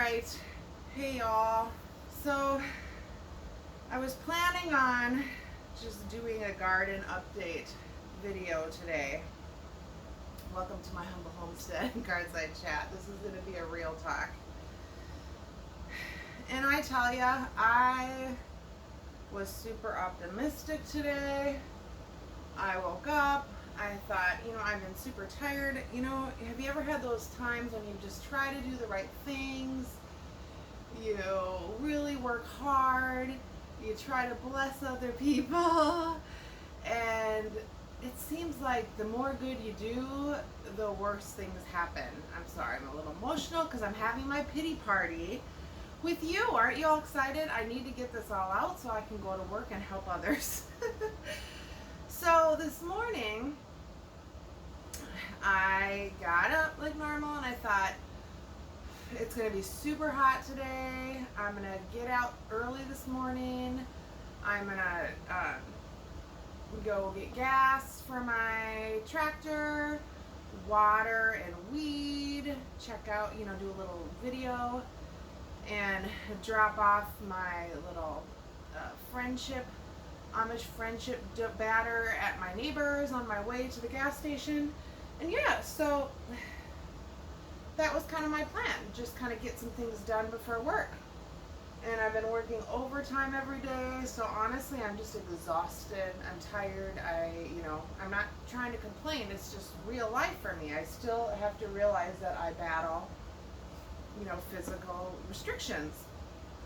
Alright, hey y'all. So, I was planning on just doing a garden update video today. Welcome to my humble homestead and Gardside Chat. This is going to be a real talk. And I tell ya, I was super optimistic today. I woke up. I thought, I've been super tired. Have you ever had those times when you just try to do the right things? You really work hard. You try to bless other people. And it seems like the more good you do, the worse things happen. I'm sorry, I'm a little emotional because I'm having my pity party with you. Aren't you all excited? I need to get this all out so I can go to work and help others. So this morning, I got up like normal and I thought, it's going to be super hot today. I'm going to get out early this morning. I'm going to go get gas for my tractor, water and weed, check out, do a little video, and drop off my little Amish friendship batter at my neighbor's on my way to the gas station. And yeah, so that was kind of my plan, just kind of get some things done before work. And I've been working overtime every day, so honestly I'm just exhausted. I'm tired. I'm not trying to complain. It's just real life for me. I still have to realize that I battle, physical restrictions.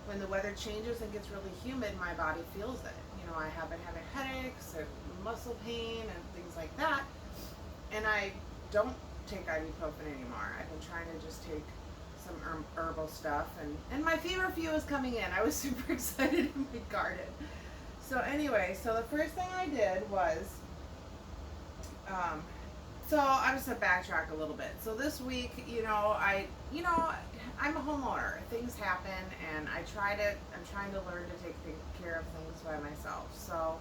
When the weather changes and gets really humid, my body feels it. I have been having headaches and muscle pain and things like that. And I don't take ibuprofen anymore. I've been trying to just take some herbal stuff. And my feverfew is coming in. I was super excited in my garden. So anyway, so the first thing I did was, so I'm just going to backtrack a little bit. So this week, I'm a homeowner. Things happen, and I'm trying to learn to take care of things by myself. So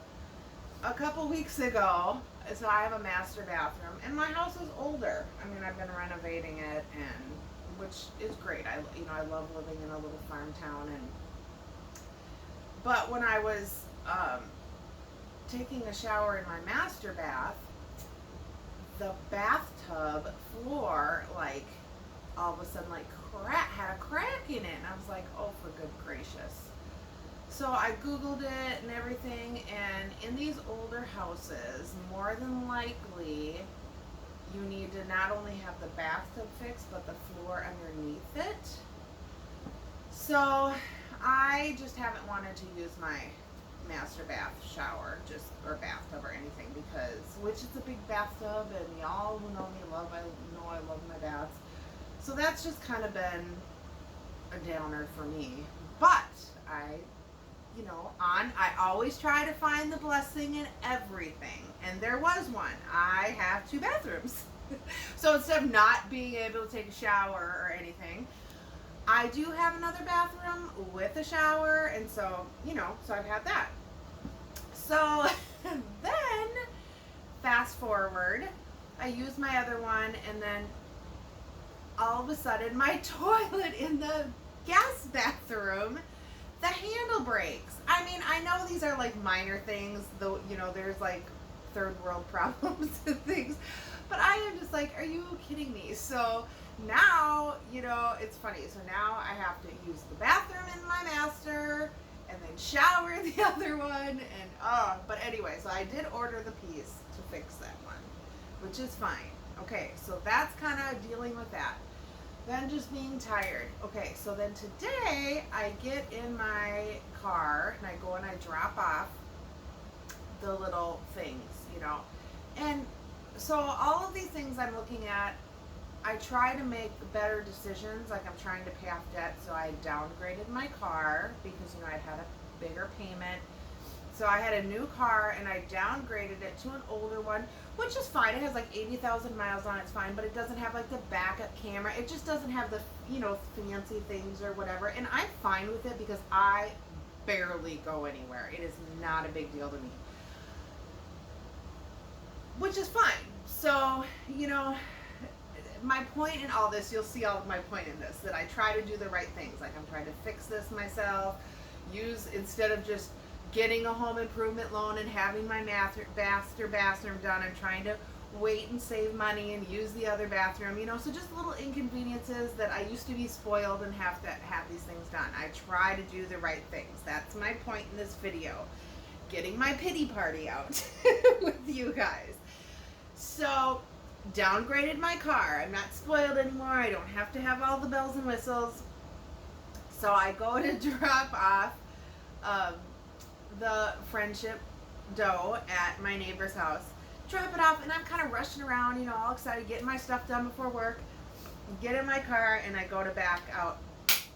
a couple weeks ago, so I have a master bathroom, and my house is older. I've been renovating it, and which is great. I love living in a little farm town, but when I was taking a shower in my master bath, the bathtub floor, all of a sudden, had a crack in it, and I was like, oh, for good gracious. So I Googled it and everything, and in these older houses, more than likely, you need to not only have the bathtub fixed, but the floor underneath it. So I just haven't wanted to use my master bath shower, or bathtub or anything, which is a big bathtub, and y'all who know me I love my baths. So that's just kind of been a downer for me. But I always try to find the blessing in everything. And there was one. I have 2 bathrooms. So instead of not being able to take a shower or anything, I do have another bathroom with a shower. And so, so I've had that. So then, fast forward, I use my other one, and then all of a sudden, my toilet in the gas bathroom, the handle breaks. I know these are minor things, though, there's third world problems and things, but I am just are you kidding me? So now, it's funny. So now I have to use the bathroom in my master and then shower in the other one, and but anyway, so I did order the piece to fix that one, which is fine. Okay, so that's kind of dealing with that. Then just being tired. Okay, so then today I get in my car and I go and I drop off the little things, And so all of these things I'm looking at, I try to make better decisions. I'm trying to pay off debt, so I downgraded my car because, I had a bigger payment. So I had a new car and I downgraded it to an older one, which is fine. It has 80,000 miles on it. It's fine, but it doesn't have the backup camera. It just doesn't have the, fancy things or whatever. And I'm fine with it because I barely go anywhere. It is not a big deal to me, which is fine. So, my point in all this, you'll see all of my point in this, that I try to do the right things. Like I'm trying to fix this myself, instead of just getting a home improvement loan and having my master bathroom done, I'm trying to wait and save money and use the other bathroom, so just little inconveniences that I used to be spoiled and have to have these things done. I try to do the right things. That's my point in this video. Getting my pity party out with you guys. So, downgraded my car. I'm not spoiled anymore. I don't have to have all the bells and whistles. So I go to drop off the friendship dough at my neighbor's house. Drop it off, and I'm kind of rushing around, all excited, getting my stuff done before work. Get in my car, and I go to back out.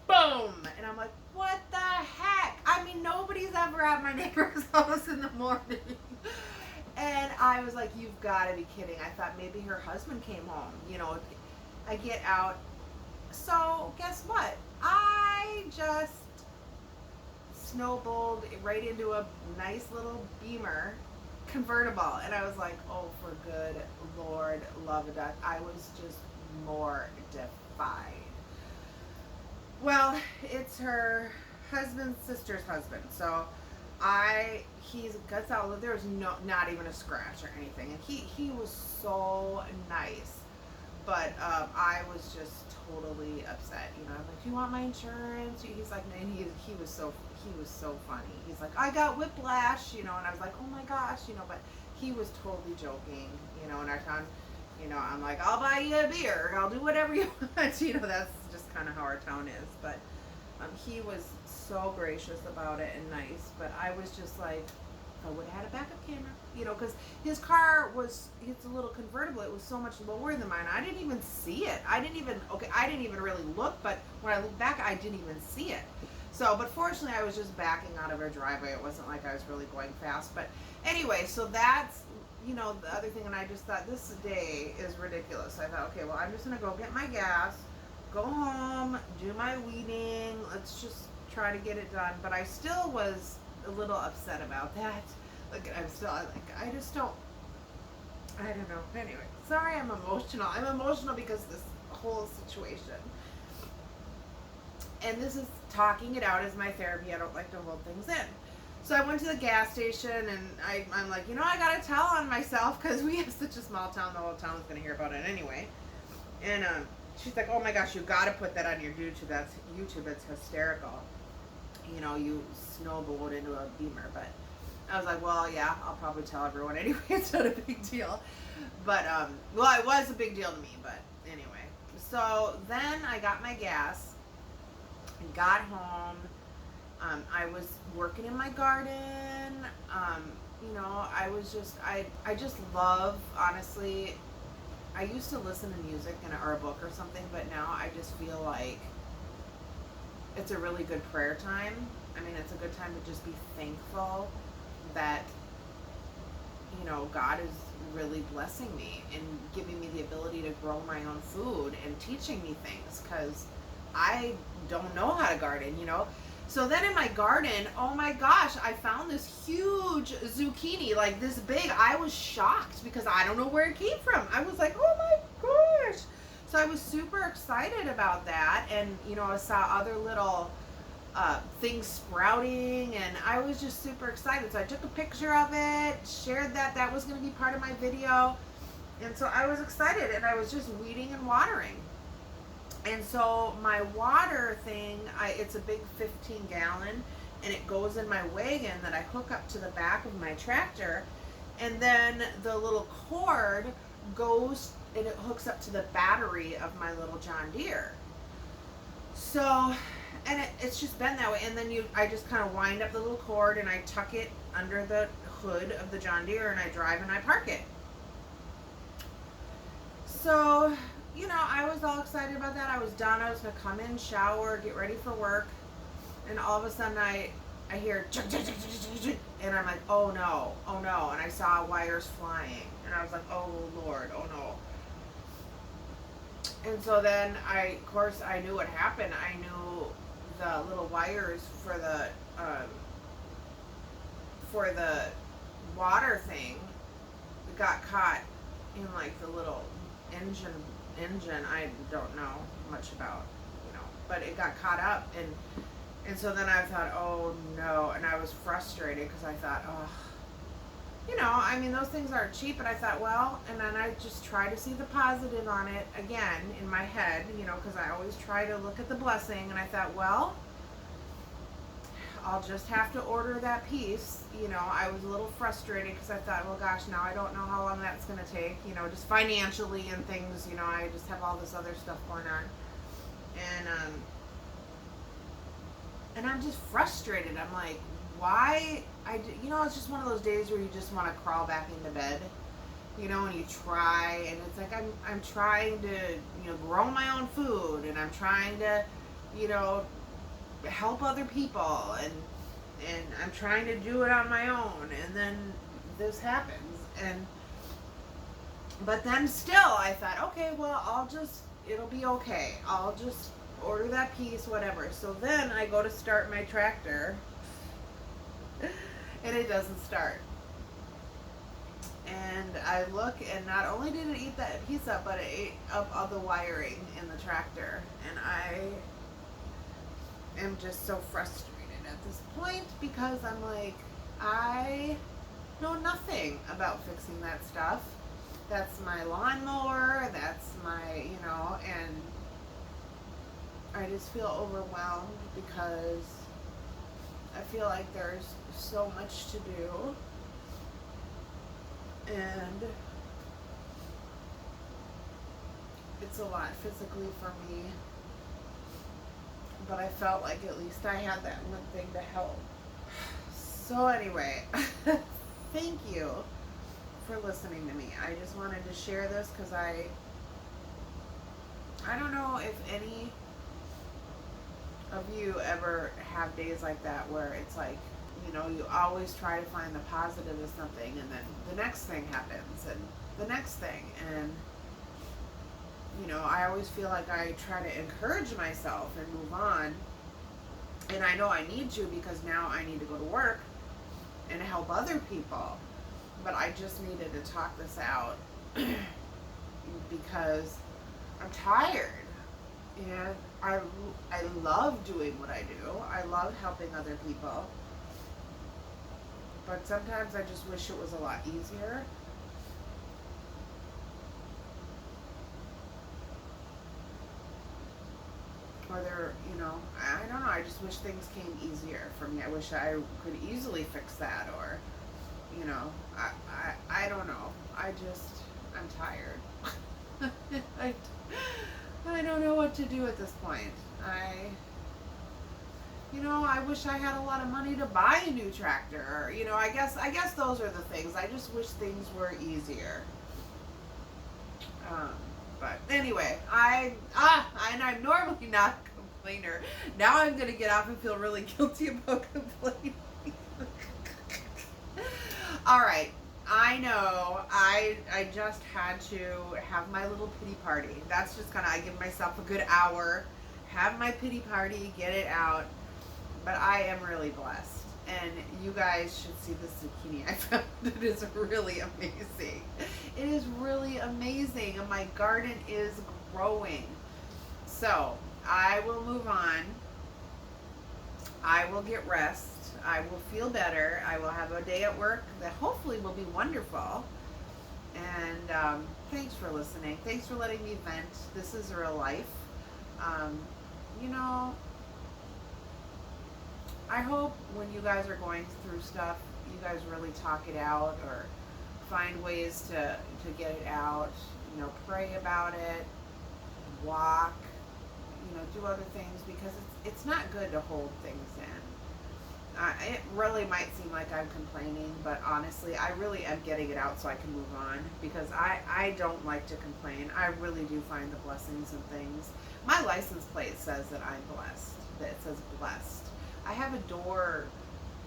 Boom! And I'm like, what the heck? I mean, nobody's ever at my neighbor's house in the morning. And I was like, you've got to be kidding. I thought maybe her husband came home. I get out. So, guess what? I just snowballed right into a nice little Beamer convertible, and I was like, oh, for good Lord, love a duck. I was just mortified. Well, it's her husband's sister's husband, so he gets out. There was not even a scratch or anything, and he was so nice, but I was just totally upset. I'm like, do you want my insurance? He's like, and he was so funny. He's like, I got whiplash, and I was like, oh my gosh, but he was totally joking, and I found, I'm like, I'll buy you a beer, I'll do whatever you want, that's just kind of how our town is. But he was so gracious about it and nice, but I was just like, I would have had a backup camera, because his car it's a little convertible. It was so much lower than mine. I didn't even see it. I didn't even really look, but when I looked back, I didn't even see it. So, but fortunately, I was just backing out of her driveway. It wasn't like I was really going fast. But anyway, so that's, the other thing, and I just thought, this day is ridiculous. I thought, okay, well, I'm just going to go get my gas, go home, do my weeding. Let's just try to get it done. But I still was a little upset about that. Like, I don't know. Anyway, sorry I'm emotional. I'm emotional because of this whole situation. And this is talking it out as my therapy. I don't like to hold things in. So I went to the gas station, and I'm like, I got to tell on myself, because we have such a small town. The whole town's going to hear about it anyway. And she's like, oh my gosh, you got to put that on your YouTube. That's hysterical. You snowballed into a Beamer. But I was like, well, yeah, I'll probably tell everyone anyway. It's not a big deal. But, well, it was a big deal to me. But anyway. So then I got my gas. And got home. I was working in my garden. I just love, honestly, I used to listen to music or a book or something, but now I just feel like it's a really good prayer time. I mean, it's a good time to just be thankful that, God is really blessing me and giving me the ability to grow my own food and teaching me things, because I don't know how to garden, So then in my garden, oh my gosh, I found this huge zucchini, like this big. I was shocked because I don't know where it came from. I was like, oh my gosh. So I was super excited about that. And, I saw other little things sprouting, and I was just super excited. So I took a picture of it, shared that was going to be part of my video. And so I was excited, and I was just weeding and watering. And so my water thing, it's a big 15-gallon, and it goes in my wagon that I hook up to the back of my tractor. And then the little cord goes, and it hooks up to the battery of my little John Deere. So, and it's just been that way. And then I just kind of wind up the little cord, and I tuck it under the hood of the John Deere, and I drive and I park it. So, I was all excited about that. I was done. I was going to come in, shower, get ready for work. And all of a sudden I hear, and I'm like, oh no. And I saw wires flying. And I was like, oh Lord, oh no. And so then of course, I knew what happened. I knew the little wires for the water thing got caught in like the little engine engine I don't know much about, but it got caught up, and so then I thought, oh no, and I was frustrated because I thought, oh, I mean, those things aren't cheap, but I thought, well, and then I just try to see the positive on it again in my head, because I always try to look at the blessing, and I thought, well, I'll just have to order that piece. I was a little frustrated because I thought, well, gosh, now I don't know how long that's going to take, just financially and things, I just have all this other stuff going on. And I'm just frustrated. I'm like, why? It's just one of those days where you just want to crawl back into bed, and you try, and it's like, I'm trying to, grow my own food, and I'm trying to, help other people, and I'm trying to do it on my own, and then this happens, but then still I thought, okay, well, it'll be okay. I'll just order that piece, whatever. So then I go to start my tractor, and it doesn't start. And I look, and not only did it eat that piece up, but it ate up all the wiring in the tractor, and I am just so frustrated at this point because I'm like, I know nothing about fixing that stuff. That's my lawnmower, that's my, and I just feel overwhelmed because I feel like there's so much to do, and it's a lot physically for me. But I felt like at least I had that one thing to help. So anyway, thank you for listening to me. I just wanted to share this because I don't know if any of you ever have days like that where it's like, you always try to find the positive of something, and then the next thing happens, and the next thing, and I always feel like I try to encourage myself and move on. And I know I need to, because now I need to go to work and help other people. But I just needed to talk this out because I'm tired. And I love doing what I do. I love helping other people. But sometimes I just wish it was a lot easier. Or I don't know, I just wish things came easier for me. I wish I could easily fix that, or, I don't know. I'm tired. I don't know what to do at this point. I wish I had a lot of money to buy a new tractor, or, I guess those are the things. I just wish things were easier. But anyway, and I'm normally not a complainer. Now I'm going to get off and feel really guilty about complaining. All right, I know I just had to have my little pity party. That's just I give myself a good hour, have my pity party, get it out. But I am really blessed. And you guys should see the zucchini I found. It is really amazing. It is really amazing. And my garden is growing. So I will move on. I will get rest. I will feel better. I will have a day at work that hopefully will be wonderful. And thanks for listening. Thanks for letting me vent. This is real life. I hope when you guys are going through stuff, you guys really talk it out, or find ways to get it out. Pray about it, walk, do other things, because it's not good to hold things in. It really might seem like I'm complaining, but honestly, I really am getting it out so I can move on, because I don't like to complain. I really do find the blessings in things. My license plate says that I'm blessed, that it says blessed. I have a door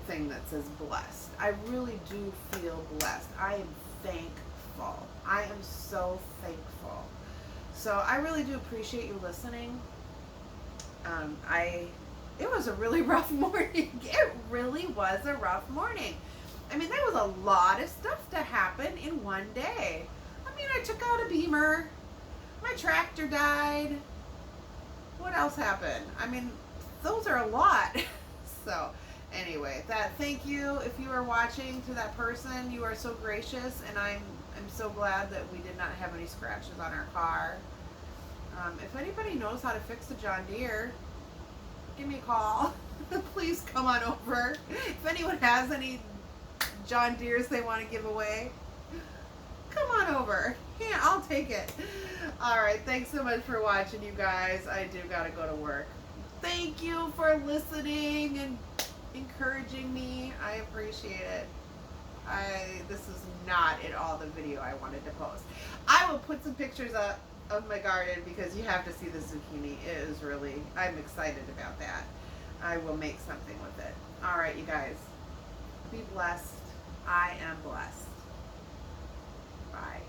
thing that says blessed. I really do feel blessed. I am thankful. I am so thankful. So I really do appreciate you listening. It was a really rough morning. It really was a rough morning. I mean, there was a lot of stuff to happen in one day. I mean, I took out a Beamer. My tractor died. What else happened? I mean, those are a lot. So, anyway, thank you if you are watching, to that person. You are so gracious, and I'm so glad that we did not have any scratches on our car. If anybody knows how to fix a John Deere, give me a call. Please come on over. If anyone has any John Deeres they want to give away, come on over. Yeah, I'll take it. All right, thanks so much for watching, you guys. I do gotta go to work. Thank you for listening and encouraging me. I appreciate it. This is not at all the video I wanted to post. I will put some pictures up of my garden because you have to see the zucchini. It is really, I'm excited about that. I will make something with it. All right, you guys, be blessed. I am blessed. Bye.